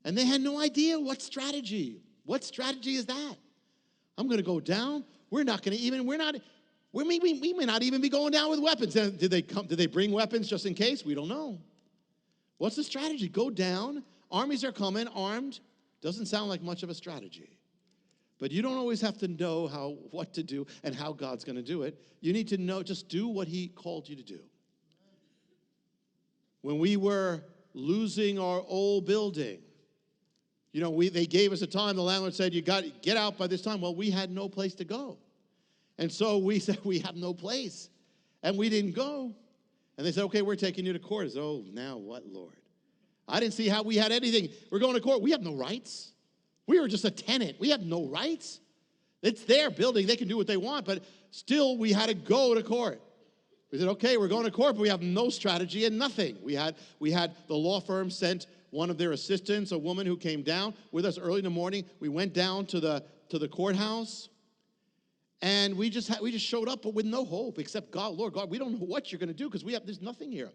And they had no idea what strategy. What strategy is that? I'm going to go down. We may not even be going down with weapons. Did they bring weapons just in case? We don't know. What's the strategy? Go down. Armies are coming, armed. Doesn't sound like much of a strategy. But you don't always have to know what to do and how God's going to do it. You need to know, just do what he called you to do. When we were losing our old building, they gave us a time. The landlord said, you got to get out by this time. Well, we had no place to go. And so we said, we have no place. And we didn't go. And they said, okay, we're taking you to court. I said, oh, now what, Lord? I didn't see how we had anything. We're going to court. We have no rights. We were just a tenant. We have no rights. It's their building. They can do what they want. But still, we had to go to court. We said, okay, we're going to court, but we have no strategy and nothing. We had the law firm sent one of their assistants, a woman who came down with us early in the morning. We went down to the courthouse, and we just showed up, but with no hope except God, Lord God, we don't know what you're going to do because there's nothing here.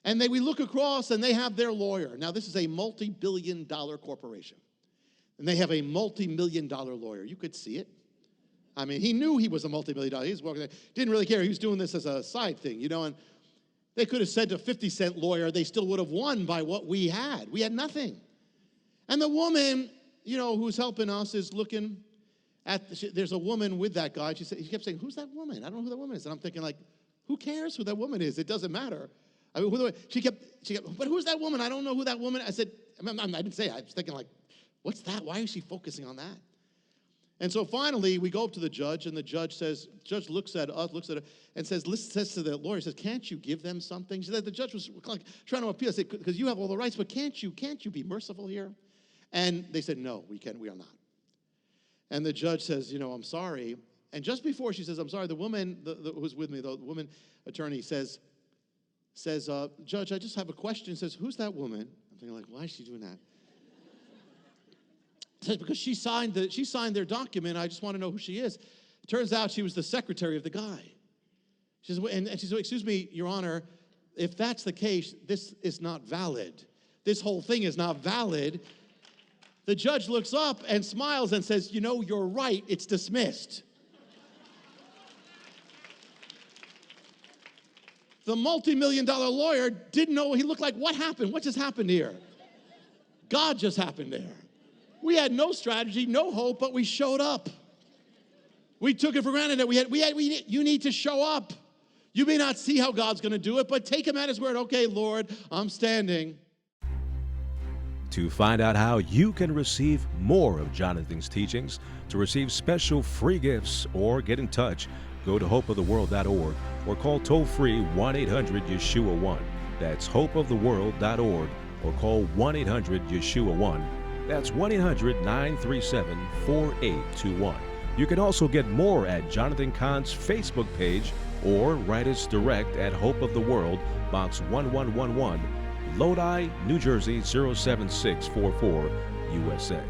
And we look across, and they have their lawyer. Now, this is a multi-billion-dollar corporation, and they have a multi-million-dollar lawyer. You could see it. I mean, he knew he was a multi-million-dollar. He was walking there, didn't really care. He was doing this as a side thing, and they could have sent a 50-cent lawyer. They still would have won by what we had. We had nothing. And the woman, who's helping us is looking there's a woman with that guy. She kept saying, who's that woman? I don't know who that woman is. And I'm thinking, who cares who that woman is? It doesn't matter. I mean, she kept, but who's that woman? I don't know who that woman. I said, I didn't say it. I was thinking, what's that? Why is she focusing on that? And so finally, we go up to the judge, and the judge looks at her, and says to the lawyer, says, can't you give them something? She said, the judge was trying to appeal. I said, because you have all the rights, but can't you be merciful here? And they said, no, we are not. And the judge says, I'm sorry. And just before she says, I'm sorry, the woman who's with me, the woman attorney says, Judge, I just have a question. Says, who's that woman? I'm thinking, why is she doing that? Says, because she signed their document. I just want to know who she is. It turns out she was the secretary of the guy. She says, and she said, excuse me, Your Honor, if that's the case, this is not valid. This whole thing is not valid. The judge looks up and smiles and says, you're right, it's dismissed. The multi-million-dollar lawyer didn't know. He looked like, what happened? What just happened here? God just happened there. We had no strategy, no hope, but we showed up. We took it for granted that you need to show up. You may not see how God's going to do it, but take him at his word. Okay, Lord, I'm standing. To find out how you can receive more of Jonathan's teachings, to receive special free gifts, or get in touch, go to hopeoftheworld.org or call toll-free 1-800-YESHUA-1. That's hopeoftheworld.org or call 1-800-YESHUA-1. That's 1-800-937-4821. You can also get more at Jonathan Cahn's Facebook page or write us direct at Hope of the World, Box 1111, Lodi, New Jersey 07644, USA.